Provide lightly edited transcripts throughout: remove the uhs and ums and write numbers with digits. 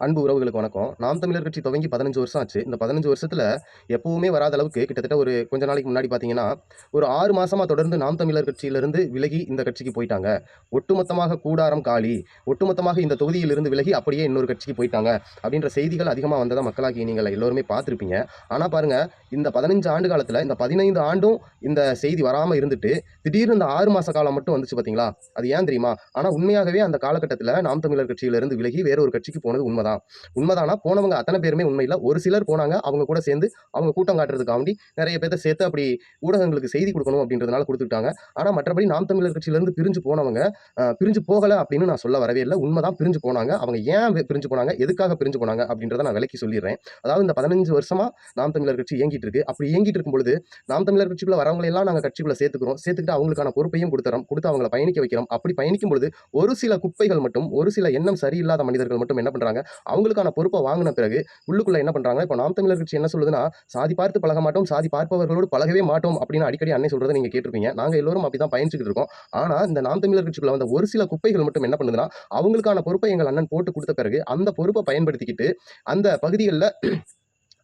அன்பு உறவுகளுக்கு வணக்கம். நாம் தமிழர் கட்சி துவங்கி 15 வருஷம் ஆச்சு. இந்த 15 வருஷத்துல எப்பவுமே வராத அளவுக்கு கிட்டத்தட்ட ஒரு கொஞ்ச நாளைக்கு முன்னாடி பார்த்தீங்கன்னா, ஒரு 6 மாசமா தொடர்ந்து நாம் தமிழர் கட்சியிலிருந்து விலகி இந்த கட்சிக்கு போயிட்டாங்க. ஒட்டுமொத்தமாக கூடாரம் காலி. ஒட்டுமொத்தமாக இந்த தொகுதியிலிருந்து விலகி அப்படியே இன்னொரு கட்சிக்கு போயிட்டாங்க. அப்படின்ற செய்திகள் அதிகமா வந்தத மக்களாகிய நீங்கள் எல்லோருமே பார்த்திருப்பீங்க. ஆனா பாருங்க, இந்த 15 ஆண்டு காலத்துல இந்த 15 ஆண்டும் இந்த செய்தி வராம இருந்துட்டு, திடீர்னு இந்த 6 மாச காலம் மட்டும் வந்துச்சு பார்த்தீங்களா? அது ஏன் தெரியுமா? ஆனா உண்மையாகவே அந்த காலகட்டத்துல நாம் தமிழர் கட்சியிலிருந்து விலகி வேற ஒரு கட்சிக்கு போனது உண்மதான். உண்மைதானா? போனவங்க அத்தனை பேருமே உண்மை இல்ல. ஒரு சிலர் போனாங்க. அவங்க கூட சேர்ந்து அவங்க கூட்டம் காட்டுறதுக்காண்டி நெறைய பேத்த சேர்த்து அப்படி ஊடகங்களுக்கு செய்தி குடுக்கணும் அப்படின்றதுனால குடுத்துக்கிட்டாங்க. ஆனா மற்றபடி நாம் தமிழர் கட்சியிலிருந்து பிரிஞ்சு போனவங்க, பிரிஞ்சு போகல அப்படின்னு நான் சொல்ல வரவே இல்ல. உண்மைதான் பிரிஞ்சு போனாங்க. அவங்க ஏன் பிரிஞ்சு போனாங்க? எதுக்காக பிரிஞ்சு போனாங்க? அப்படின்றத நான் விளக்கி சொல்லிர்றேன். அதாவது இந்த 15 வருஷமா நாம் தமிழர் கட்சி இயங்கிட்டு இருக்கு. அப்படி இயங்கிட்டு இருக்கும் பொழுது, நாம் தமிழர் கட்சிக்குள்ள வரவங்கள எல்லாம் நாங்க கட்சிக்குள்ள சேர்த்துக்கிறோம். சேர்த்துக்கிட்டு அவங்களுக்கான பொறுப்பையும் குடுத்துறோம். குடுத்து அவங்கள பயணிக்க வைக்கிறோம். அப்படி பயணிக்கும் பொழுது, ஒரு சில குப்பைகள் மட்டும், ஒரு சில எண்ணம் சரியில்லாத மனிதர்கள் மட்டும் என்ன பண்றாங்க? அவங்களுக்கான பொறுப்ப வாங்குன பிறகு, உள்ளுக்குள்ள என்ன பண்றாங்க? இப்ப நாம் தமிழர் கட்சி என்ன சொல்லுதுன்னா, "சாதி பார்த்து பழக மாட்டோம். சாதி பார்ப்பவர்களோடு பழகவே மாட்டோம்." அப்படின்னு அடிக்கடி அன்னை சொல்றத நீங்க கேட்டிருப்பீங்க. நாங்க எல்லோரும் அப்படித்தான் பயணிச்சுக்கிட்டு இருக்கோம். ஆனா, இந்த நாம் தமிழர் கட்சிக்குள்ள வந்த ஒரு சில குப்பைகள் மட்டும் என்ன பண்ணுதுன்னா, அவங்களுக்கான பொறுப்பை எங்கள் அண்ணன் போட்டு குடுத்த பிறகு, அந்த பொறுப்ப பயன்படுத்திக்கிட்டு, அந்த பகுதிகள்ல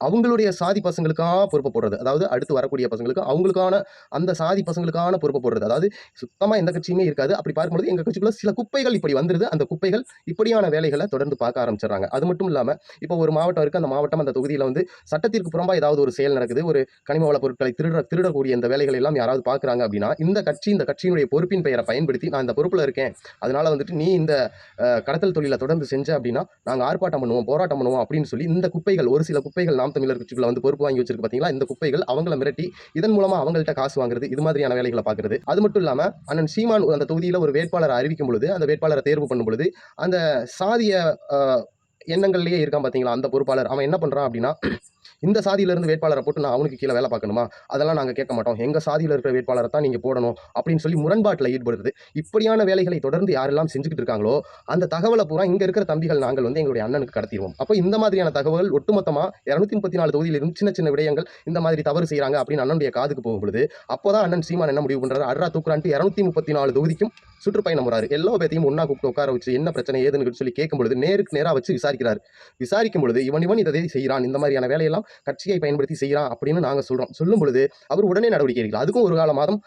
அவங்களுடைய சாதி பசங்களுக்கா பொறுப்ப போடுறது. அதாவது அடுத்து வரக்கூடிய பசங்களுக்கு, அவங்களுக்கான அந்த சாதி பசங்களுக்கான பொறுப்ப போடுறது. அதாவது சுத்தமா எந்த கட்சியுமே இருக்காது. அப்படி பார்க்கும்பொழுது எங்க கட்சிக்குள்ள சில குப்பைகள் இப்படி வந்துருது. அந்த குப்பைகள் இப்படியான வேலைகள தொடர்ந்து பார்க்க ஆரம்பிச்சுடுறாங்க. அது மட்டும் இல்லாம, இப்போ ஒரு மாவட்டம் இருக்கு. அந்த மாவட்டம் அந்த தொகுதியில வந்து சட்டத்திற்கு புறம்பா ஏதாவது ஒரு செயல் நடக்குது. ஒரு கனிம வள பொருட்களை திருடக்கூடிய இந்த வேலைகளை எல்லாம் யாராவது பார்க்குறாங்க அப்படின்னா, இந்த கட்சியினுடைய பொறுப்பின் பெயரை பயன்படுத்தி, நான் இந்த பொறுப்புல இருக்கேன். அதனால வந்துட்டு நீ இந்த கடத்தல் தொழில தொடர்ந்து செஞ்ச அப்படின்னா, நாங்க ஆர்ப்பாட்டம் பண்ணுவோம், போராட்டம் பண்ணுவோம் அப்படின்னு சொல்லி இந்த குப்பைகள் ஒரு சில குப்பைகள் நாம் தமிழர் கட்சிக்குள்ள வந்து பொறுப்பு வாங்கி வச்சிருக்கு பார்த்தீங்களா? இந்த குப்பைகள் அவங்கள மிரட்டி, இதன் மூலமா அவங்கள்ட்ட காசு வாங்குறது, இது மாதிரியான வேலைகள பார்க்கிறது. அது மட்டும் இல்லாம, அண்ணன் சீமான் அந்த தொகுதியில ஒரு வேட்பாளர அறிவிக்கும் பொழுது, அந்த வேட்பாளர தேர்வு பண்ணும் பொழுது, அந்த சாதிய அ எண்ணங்கள்லயே இருக்கான் பார்த்தீங்களா? அந்த பொறுப்பாளர். அவன் என்ன பண்றான் அப்படின்னா, இந்த சாதியில இருந்து வேட்பாளர போட்டு நான் அவனுக்கு கீழ வேலை பார்க்கணுமா? அதெல்லாம் நாங்க கேட்க மாட்டோம். எங்க சாதியில இருக்கிற வேட்பாளர தான் நீங்க போடணும் அப்படின்னு சொல்லி முரண்பாட்டுல ஈடுபடுறது. இப்படியான வேலைகளை தொடர்ந்து யாரெல்லாம் செஞ்சுகிட்டு இருக்காங்களோ, அந்த தகவல பூரா இங்க இருக்கிற தம்பிகள் நாங்கள் வந்து எங்களுடைய அண்ணனுக்கு கடத்திருவோம். அப்ப இந்த மாதிரியான தகவல் ஒட்டுமொத்தமா 234 தொகுதியில இருந்து சின்ன சின்ன விடயங்கள் இந்த மாதிரி தவறு செய்றாங்க அப்படின்னு அண்ணனுடைய காதுக்கு போகும் பொழுது, அப்பதான் அண்ணன் சீமான் என்ன முடிவு பண்றாரு? அட்ரா தூக்குறான்ட்டு 234 தொகுதிக்கும் சுற்றுப்பயணம் போறாரு. எல்லா பேத்தையும் ஒண்ணா கூப்பிட்டு உட்கார வச்சு என்ன பிரச்சனை ஏதுன்னு சொல்லி கேட்கும் பொழுது நேருக்கு நேரா வச்சு விசாரிக்கிறாரு. விசாரிக்கும் பொழுது இவன் இவன் இதை செய்கிறான். இந்த மாதிரியான வேலையெல்லாம் கட்சியை பயன்படுத்தி செய்யறான் அப்படின்னு நாங்க சொல்றோம். சொல்லும் பொழுது அவர் உடனே நடவடிக்கை எடுக்கல. அதுக்கும் ஒரு கால மாதம்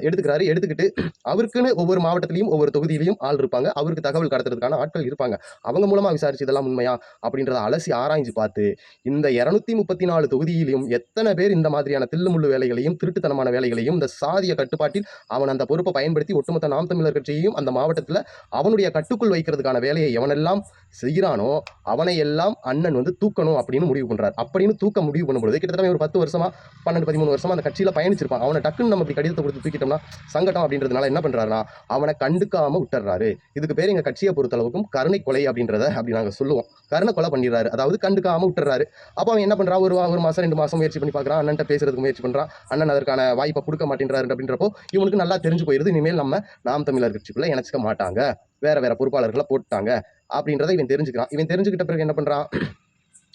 எடுத்துக்கிறாரு. எடுத்துக்கிட்டு அவருக்குன்னு ஒவ்வொரு மாவட்டத்திலையும் ஒவ்வொரு தொகுதியிலையும் ஆள் இருப்பாங்க. அவருக்கு தகவல் கடத்துறதுக்கான ஆட்கள் இருப்பாங்க. அவங்க மூலமா விசாரிச்சு இதெல்லாம் உண்மையா அப்படின்றத அலசி ஆராய்ஞ்சு பார்த்து இந்த 234 தொகுதியிலும் எத்தனை பேர் இந்த மாதிரியான தில்லுமுள்ளு வேலைகளையும் திருட்டுத்தனமான வேலைகளையும் இந்த சாதிய கட்டுப்பாட்டில் அவன் அந்த பொறுப்பை பயன்படுத்தி ஒட்டுமொத்த நாம் தமிழர் கட்சியையும் அந்த மாவட்டத்தில் அவனுடைய கட்டுக்குள் வைக்கிறதுக்கான வேலையை எவனெல்லாம் செய்கிறானோ அவனை எல்லாம் அண்ணன் வந்து தூக்கணும் அப்படின்னு முடிவு பண்றாரு. அப்படின்னு தூக்க முடிவு பண்ணும்போது கிட்டத்தட்ட ஒரு 10 வருஷமா 12 13 வருஷமா அந்த கட்சியில பயணிச்சிருப்பான். அவனை டக்குன்னு நம்ம இப்படி கடிதத்தை கொடுத்து தூக்கிட்டோம்னா சங்கடம் அப்படின்றதுனால என்ன பண்றாருன்னா அவனை கண்டுக்காம விட்டுறாரு. இதுக்கு பேர் எங்க கட்சியை பொறுத்தளவுக்கும் கருணை கொலை அப்படின்றத அப்படி நாங்க சொல்லுவோம். கருணை கொலை பண்ணிடுறாரு. அதாவது கண்டுக்காம விட்டுறாரு. அப்ப அவன் என்ன பண்றான்? ஒரு மாசம் 2 மாசம் முயற்சி பண்ணி பார்க்கறான். அண்ணன்ட்ட பேசுறதுக்கு முயற்சி பண்றான். அண்ணன் அதற்கான வாய்ப்பை கொடுக்க மாட்டேன்றாரு அப்படின்றப்போ இவனுக்கு நல்லா தெரிஞ்சு போயிருது. இனிமேல் நம்ம நாம் தமிழர் கட்சிக்குள்ள இணைச்சிக்க மாட்டாங்க. வேற வேற பொறுப்பாளர்களை போட்டாங்க அப்படின்றத இவன் தெரிஞ்சுக்கிறான். இவன் தெரிஞ்சுக்கிட்ட பிறகு என்ன பண்றான்?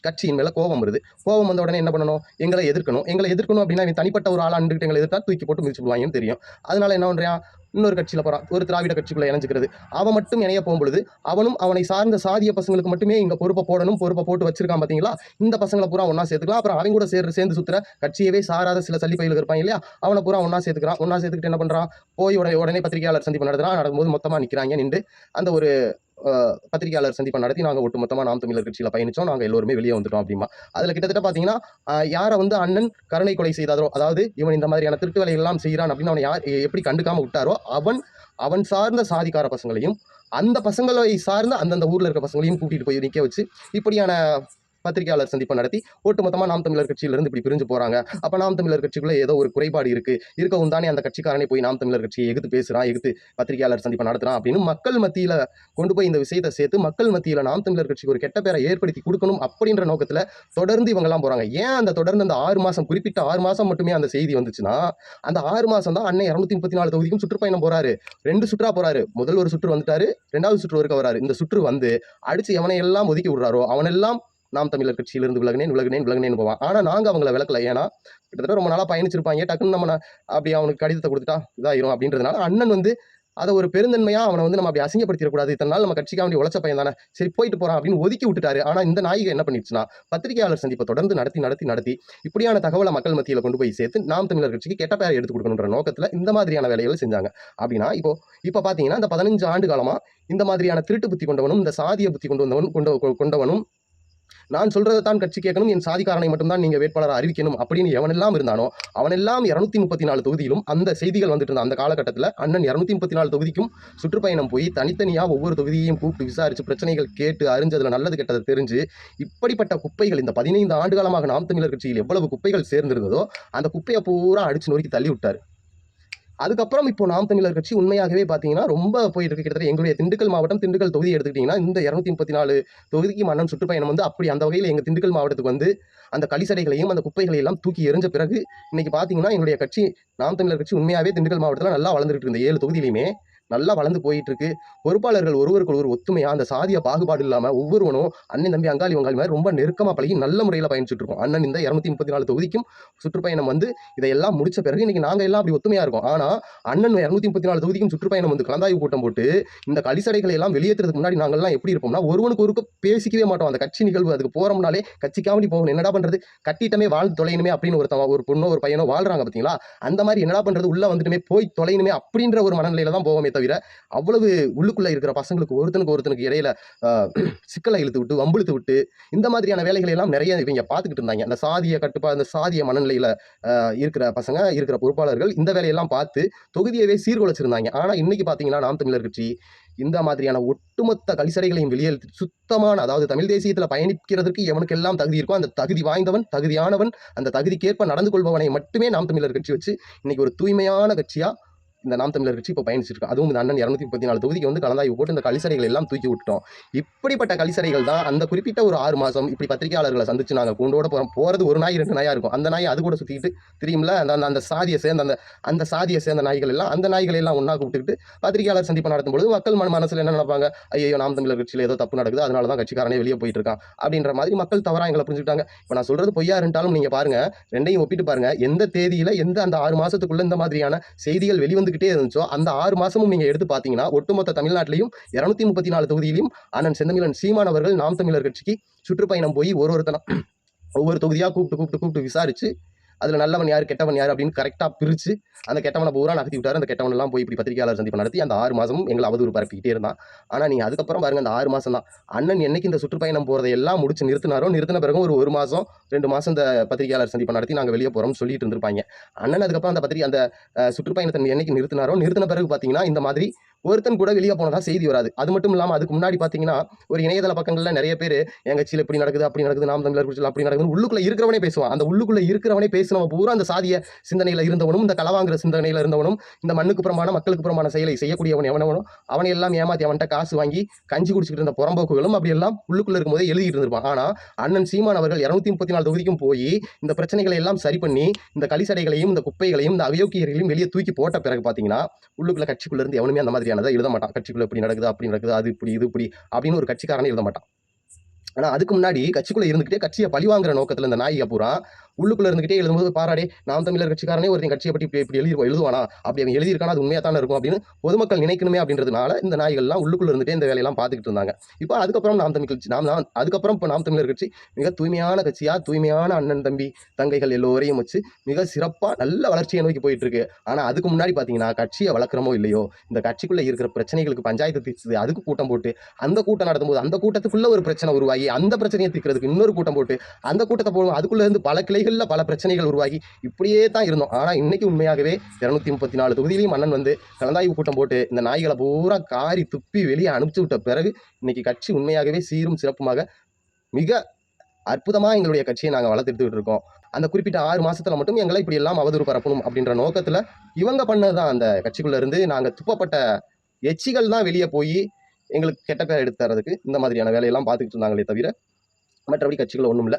கட்சியின் மேல கோபம் வருது. கோபம் வந்த உடனே என்ன பண்ணணும்? எங்களை எதிர்க்கணும். எங்களை எதிர்க்கணும் அப்படின்னா இவன் தனிப்பட்ட ஒரு ஆளா நின்றுட்டு எங்களை எதிர்த்தா தூக்கி போட்டு மிதிச்சு விடுவாங்கன்னு தெரியும். அதனால என்ன பண்றான்? இன்னொரு கட்சியில போறான். ஒரு திராவிட கட்சிக்குள்ள இணைஞ்சுக்கிறது. அவன் மட்டும் இணைய போகும்பொழுது அவனும் அவனை சார்ந்த சாதிய பசங்களுக்கு மட்டுமே இங்க பொறுப்பை போடணும். பொறுப்பை போட்டு வச்சிருக்கான் பாத்தீங்களா? இந்த பசங்களை பூரா ஒன்னா சேர்த்துக்கலாம். அப்புறம் அவங்க கூட சேர்ந்து சுத்துற கட்சியவே சாராத சில சல்லி பயிலுக்கு இருப்பாங்க இல்லையா? அவனை பூரா ஒன்னா சேர்த்துக்கிறான். ஒன்னா சேர்த்துக்கிட்டு என்ன பண்றான்? போய் உடனே பத்திரிகையாளர் சந்திப்பு நடத்துறான். நடக்கும்போது மொத்தமா நிக்கிறாங்க. நின்று அந்த ஒரு பத்திரிகையாளர் சந்திப்பை நடத்தி நாங்க ஒட்டுமொத்தமா நாம் தமிழர் கட்சியில பயணிச்சோம். நாங்க எல்லோருமே வெளியே வந்துட்டோம் அப்படிமா. அதுல கிட்டத்தட்ட பாத்தீங்கன்னா யார வந்து அண்ணன் கருணை கொலை செய்தாரோ, அதாவது இவன் இந்த மாதிரியான திருட்டு வேலைகள் எல்லாம் செய்யறான் அப்படின்னு அவனை யார் எப்படி கண்டுக்காம விட்டாரோ அவன் சார்ந்த சாதிக்கார பசங்களையும் அந்த பசங்களை சார்ந்த அந்தந்த ஊர்ல இருக்க பசங்களையும் கூட்டிட்டு போய் நிக்க வச்சு இப்படியான பத்திரிகையாளர் சந்திப்பை நடத்தி ஒட்டுமொத்தமா நாம் தமிழர் கட்சியிலிருந்து இப்படி பிரிஞ்சு போறாங்க. அப்ப நாம் தமிழர் கட்சிக்குள்ள ஏதோ ஒரு குறைபாடு இருக்கவும் தானே அந்த கட்சிக்காரனே போய் நாம் தமிழர் கட்சியை எதிர்த்து பேசுறான், எதிர்த்து பத்திரிகையாளர் சந்திப்பை நடத்துறான் அப்படின்னு மக்கள் மத்தியில கொண்டு போய் இந்த விஷயத்தை சேர்த்து மக்கள் மத்தியில நாம் தமிழர் கட்சிக்கு ஒரு கெட்ட பேரை ஏற்படுத்தி கொடுக்கணும் அப்படின்ற நோக்கத்துல தொடர்ந்து இவங்க எல்லாம் போறாங்க. ஏன் அந்த தொடர்ந்து அந்த 6 மாசம் குறிப்பிட்ட 6 மாசம் மட்டுமே அந்த செய்தி வந்துச்சுன்னா, அந்த 6 மாசம் தான் அண்ணன் 234 தொகுதிக்கும் சுற்றுப்பயணம் போறாரு. 2 சுற்றா போறாரு. முதல் ஒரு சுற்று வந்துட்டாரு, 2வது சுற்று ஒருக்க வராரு. இந்த சுற்று வந்து அடிச்சு எவனை எல்லாம் ஒதுக்கி விடுறாரோ அவனெல்லாம் நாம் தமிழர் கட்சியிலிருந்து விலகினேன் போவான். ஆனா நாங்க அவங்கள விளக்கல. ஏன்னா கிட்டத்தட்ட ரொம்ப நாளா பயணிச்சிருப்பாங்க. டக்குன்னு நம்ம அப்படி அவனுக்கு கடிதத்தை கொடுத்துட்டா இதாயிரும் அப்படின்றதுனால அண்ணன் வந்து அத ஒரு பெருந்தன்மையா அவன வந்து நம்ம அப்படி அசிங்கப்படுத்திறக்கூடாது. இத்தன நாள் நம்ம கட்சிக்காக வேண்டி உழைச்ச பையன் தானே. சரி போயிட்டு போறான் அப்படின்னு ஒதுக்கி விட்டுட்டாரு. ஆனா இந்த நாய்க என்ன பண்ணிடுச்சுன்னா, பத்திரிகையாளர் சந்திப்ப தொடர்ந்து நடத்தி இப்படியான தகவல மக்கள் மத்தியில கொண்டு போய் சேர்த்து நாம் தமிழர் கட்சிக்கு கெட்ட பெயர் எடுத்துக் குடுக்கணும்ன்ற நோக்கத்துல இந்த மாதிரியான வேலைகள செஞ்சாங்க. அப்படின்னா, இப்ப பார்த்தீங்கன்னா, இந்த 15 ஆண்டு காலமா இந்த மாதிரியான திருட்டு புத்தி கொண்டவனும், இந்த சாதிய புத்தி கொண்டவனும் நான் சொல்றத தான் கட்சி கேட்கணும், என் சாதிக்காரனை மட்டும் தான் நீங்க வேட்பாளரா அறிவிக்கணும் அப்படின்னு எவனெல்லாம் இருந்தானோ, அவனெல்லாம் 234 தொகுதியிலும் அந்த செய்திகள் வந்துட்டு இருந்த அந்த காலகட்டத்தில அண்ணன் 234 தொகுதிக்கும் சுற்றுப்பயணம் போய் தனித்தனியா ஒவ்வொரு தொகுதியையும் கூப்பிட்டு விசாரிச்சு பிரச்சனைகள் கேட்டு அறிஞ்சு அதுல நல்லது கெட்டது தெரிஞ்சு, இப்படிப்பட்ட குப்பைகள் இந்த 15 ஆண்டு காலமாக நாம் தமிழர் கட்சியில் எவ்வளவு குப்பைகள் சேர்ந்திருந்ததோ, அந்த குப்பைய பூரா அடிச்சு நொறுக்கி தள்ளி விட்டாரு. அதுக்கப்புறம் இப்போ நாம் தமிழர் கட்சி உண்மையாகவே பார்த்தீங்கன்னா, ரொம்ப போயிட்டு இருக்கு. கிட்டத்தட்ட எங்களுடைய திண்டுக்கல் மாவட்டம், திண்டுக்கல் தொகுதி எடுத்துக்கிட்டீங்கன்னா, இந்த 234 தொகுதிக்கு அண்ணன் சுற்றுப்பயணம் வந்து அப்படி அந்த வகையில எங்க திண்டுக்கல் மாவட்டத்துக்கு வந்து, அந்த கழிசடைகளையும், அந்த குப்பைகளை எல்லாம் தூக்கி எறிஞ்ச பிறகு, இன்னைக்கு பார்த்தீங்கன்னா, எங்களுடைய கட்சி நாம் தமிழர் கட்சி உண்மையாவே திண்டுக்கல் மாவட்டத்தில நல்லா வளர்ந்துட்டு இருந்த 7 தொகுதியிலுமே நல்லா வளர்ந்து போயிட்டு இருக்கு. பொறுப்பாளர்கள் ஒருவருக்கு ஒருவர் ஒத்துமையா, அந்த சாதிய பாகுபாடு இல்லாம ஒவ்வொருவனும் அண்ணன், தம்பி, அங்காளி, வங்காளி மாரி ரொம்ப நெருக்கமா பழகி நல்ல முறையில பயணிச்சுட்டு இருக்கோம். அண்ணன் இந்த 234 தொகுதிக்கும் சுற்றுப்பயணம் வந்து இதையெல்லாம் முடிச்ச பிறகு இன்னைக்கு நாங்க எல்லாம் அப்படி ஒத்துமையா இருக்கோம். ஆனா, அண்ணன் 234 தொகுதிக்கும் சுற்றுப்பயணம் வந்து கலந்தாய்வு கூட்டம் போட்டு, இந்த கழிசடைகளை எல்லாம் வெளியேத்துறதுக்கு முன்னாடி நாங்கல்லாம் எப்படி இருப்போம்னா, ஒருவனுக்கு ஒருவருக்கு பேசிக்கவே மாட்டோம். அந்த கட்சி நிகழ்வு அதுக்கு போறோம்னாலே கட்சிக்காண்டி போகணும். என்னடா பண்றது? கட்டிட்டமே வாழ்ந்து தொலையணுமே அப்படின்னு ஒரு பொண்ணோ, ஒரு பையனோ வாழ்றாங்க பார்த்தீங்களா? அந்த மாரி என்னடா பண்றது? உள்ள வந்துட்டுமே போய் தொலையணுமே அப்படின்ற ஒரு மனநிலையில தான் போவோமே தவிர, அவ்வளவு உள்ளுக்குள்ள இருக்கிற பசங்களுக்கு ஒருத்தனுக்கு இடையில அ சிக்கல இழுத்து விட்டு, வம்பிழுத்து விட்டு, இந்த மாதிரியான வேலைகளை எல்லாம் நெறைய இவைங்க பார்த்துக்கிட்டு இருந்தாங்க. அந்த சாதிய கட்டுப்பாடு, அந்த சாதிய மனநிலையில இருக்கிற பசங்க, இருக்கிற பொறுப்பாளர்கள் இந்த வேலையெல்லாம் பார்த்து தொகுதியவே சீர்குலைச்சிருந்தாங்க. ஆனா இன்னைக்கு பார்த்தீங்கன்னா, நாம் தமிழர் கட்சி இந்த மாதிரியான ஒட்டுமொத்த கழிசடைகளையும் வெளியேற்றி சுத்தமான அதாவது தமிழ் தேசியத்தில பயணிக்கிறதற்கு எவனுக்கெல்லாம் தகுதி இருக்கோ, அந்த தகுதி வாய்ந்தவன், தகுதியானவன், அந்த தகுதிக்கேற்ப நடந்து கொள்பவனை மட்டுமே நாம் தமிழர் கட்சி வச்சு, இன்னைக்கு ஒரு தூய்மையான கட்சியா இந்த நாம் தமிழர் கட்சி இப்ப பயணிச்சிருக்கு. அதுவும் இந்த அண்ணன் 234 தொகுதிக்கு வந்து கலந்தாய்வு போட்டு இந்த கழிசறைகள் எல்லாம் தூக்கி விட்டுட்டோம். இப்படிப்பட்ட கழிசறைகள் தான் அந்த குறிப்பிட்ட ஒரு 6 மாசம் இப்படி பத்திரிகையாளர்கள சந்திச்சு நாங்க கூண்டோட போறோம். போறது ஒரு நாய் 2 நாயா இருக்கும். அந்த நாய் அது கூட சுத்திக்கிட்டு திரியும்ல. அந்த அந்த அந்த சாதிய சேர்ந்த அந்த சாதிய சேர்ந்த நாய்கள் எல்லாம் அந்த நாய்களை எல்லாம் ஒண்ணா கூப்பிட்டுக்கிட்டு பத்திரிகையாளர் சந்திப்பு நடத்தும்பொழுது மக்கள் மனசுல என்ன நினைப்பாங்க? ஐயய்யோ! நாம் தமிழர் கட்சியில ஏதோ தப்பு நடக்குது. அதனால தான் கட்சிக்காரனே வெளிய போயிட்டு இருக்கான். அப்படின்ற மாதிரி மக்கள் தவறா எங்கள புரிஞ்சுக்கிட்டாங்க. இப்ப நான் சொல்றது பொய்யா இருந்துட்டாலும் நீங்க பாருங்க. 2யும் ஒப்பிட்டு பாருங்க. எந்த தேதியில எந்த அந்த 6 மாசத்துக்குள்ள இந்த மாதிரியான செய்திகள் வெளிவந்துகிட்டே இருந்துச்சோ, அந்த 6 மாசமும் நீங்க எடுத்து பார்த்தீங்கன்னா, ஒட்டுமொத்த தமிழ்நாட்டிலயும் 234 தொகுதியிலும் அண்ணன் செந்தமிழன் சீமான் அவர்கள் நாம் தமிழர் கட்சிக்கு சுற்றுப்பயணம் போய் ஒவ்வொரு தொகுதியா கூப்பிட்டு விசாரிச்சு, அதுல நல்லவன் யாரு, கெட்டவன் யாரு அப்படின்னு கரெக்ட்டா பிரிச்சு, அந்த கெட்டவன பூரா நகர்த்தி விட்டாரு. அந்த கெட்டவன் எல்லாம் போய் இப்படி பத்திரிகையாளர் சந்திப்பு நடத்தி அந்த 6 மாசமும் எங்கள அவதூறு பரப்பிக்கிட்டே இருந்தான். ஆனா நீங்க அதுக்கப்புறம் பாருங்க அந்த 6 மாசம் தான். அண்ணன் என்னைக்கு இந்த சுற்றுப்பயணம் போறதை எல்லாம் முடிச்சு நிறுத்தின பிறகும் ஒரு 1 மாசம், 2 மாசம் இந்த பத்திரிகையாளர் சந்திப்ப நடத்தி நாங்க வெளிய போறோம்னு சொல்லிட்டு இருந்திருப்பாய்ங்க. அண்ணன் அதுக்கப்புறம் அந்த சுற்றுப்பயணத்த என்னைக்கு நிறுத்தின பிறகு பார்த்தீங்கன்னா, இந்த மாதிரி ஒருத்தன் கூட வெளிய போனதா செய்தி வராது. அது மட்டும் இல்லாம அதுக்கு முன்னாடி பார்த்தீங்கன்னா, ஒரு இணையதள பக்கங்கள்ல நெறைய பேரு என் கட்சியில இப்படி நடக்குது, அப்படி நடக்குது, நாம் தமிழர் கட்சியில அப்படி நடக்குதுன்னு உள்ளுக்குள்ள இருக்கிறவனே பேசுவான். அந்த உள்ளுக்குள்ள இருக்கிறவனே பேசினவன் பூரா அந்த சாதிய சிந்தனையில இருந்தவனும், இந்த களவாங்குற சிந்தனையில இருந்தவனும், இந்த மண்ணுக்கு புறம்பான, மக்களுக்கு புறம்பான செயலை செய்யக்கூடியவன் எவனவனோ, அவனை எல்லாம் ஏமாத்தி அவன்ட்ட காசு வாங்கி கஞ்சி குடிச்சுக்கிட்டு இருந்த புறம்போக்குகளும் அப்படி எல்லாம் உள்ளுக்குள்ள இருக்கும்போதே எழுதிட்டு இருந்திருப்பான். ஆனா, அண்ணன் சீமான் அவர்கள் 234 தொகுதிக்கும் போயி, இந்த பிரச்சனைகளை எல்லாம் சரி பண்ணி, இந்த கழிசடைகளையும், இந்த குப்பைகளையும், இந்த அயோக்கியர்களையும் வெளிய தூக்கி போட்ட பிறகு பார்த்தீங்கன்னா, உள்ளுக்குள்ள கட்சிக்குள்ள இருந்து எவனுமே அந்த மாதிரியானத எழுத மாட்டான். கட்சிக்குள்ள இப்படி நடக்குது, அப்படி நடக்குது, அது இப்படி, இது இப்படி அப்படின்னு ஒரு கட்சிக்காரனே எழுத மாட்டான். ஆனா அதுக்கு முன்னாடி கட்சிக்குள்ள இருந்துகிட்டே கட்சிய பழிவாங்குற நோக்கத்துல இந்த நாய்க பூரா உள்ளுக்குள்ள இருந்துகிட்டே எழுதும்போது பாராடே நாம் தமிழர் கட்சிக்காரனே ஒருத்தன் கட்சியை பற்றி இப்படி எழுதுவானா, அப்படி அவன் எழுதியிருக்கானா அது உண்மையா தானே இருக்கும் அப்படின்னு பொதுமக்கள் நினைக்கணுமே அப்படின்றதுனால இந்த நாய்கள்லாம் உள்ளுக்குள்ள இருந்துட்டே இந்த வேலையெல்லாம் பார்த்துக்கிட்டு இருந்தாங்க. இப்போ அதுக்கப்புறம் நாம் தமிழ் கட்சி அதுக்கப்புறம் இப்போ நாம் தமிழர் கட்சி மிக தூய்மையான கட்சியா, தூய்மையான அண்ணன் தம்பி தங்கைகள் எல்லோரையும் வச்சு மிக சிறப்பா நல்ல வளர்ச்சியை நோக்கி போயிட்டு இருக்கு. ஆனா அதுக்கு முன்னாடி பாத்தீங்கன்னா கட்சியை வளர்க்குறமோ இல்லையோ, இந்த கட்சிக்குள்ள இருக்கிற பிரச்சனைகளுக்கு பஞ்சாயத்து தீர்த்து அதுக்கு கூட்டம் போட்டு அந்த கூட்டம் நடத்தும்போது அந்த கூட்டத்துக்குள்ள ஒரு பிரச்சனை உருவாகி அந்த பிரச்சனையை தீர்க்கிறதுக்கு இன்னொரு கூட்டம் போட்டு அந்த கூட்டத்தை போடும் அதுக்குள்ள இருந்து பல கிளைகள்ல பல பிரச்சனைகள் உருவாகி இப்படியே தான் இருந்தோம். ஆனா இன்னைக்கு உண்மையாகவே 234 தொகுதியிலையும் அண்ணன் வந்து கலந்தாய்வு கூட்டம் போட்டு இந்த நாய்களை பூரா காரி துப்பி வெளியே அனுப்பிச்சு விட்ட பிறகு இன்னைக்கு கட்சி உண்மையாகவே சீரும் சிறப்புமாக மிக அற்புதமா எங்களுடைய கட்சியை நாங்க வளர்த்துட்டு இருக்கோம். அந்த குறிப்பிட்ட 6 மாசத்துல மட்டும் எங்களை இப்படி எல்லாம் அவதூறு பரப்பணும் அப்படின்ற நோக்கத்துல இவங்க பண்ணதுதான். அந்த கட்சிக்குள்ள இருந்து நாங்க துப்பப்பட்ட எச்சிகள் தான் வெளியே போய் எங்களுக்கு கெட்ட பேர் எடுத்து தரதுக்கு இந்த மாதிரியான வேலையெல்லாம் பார்த்துக்கிட்டு இருந்தாங்களே தவிர மற்றபடி கட்சிகள் ஒண்ணும் இல்ல.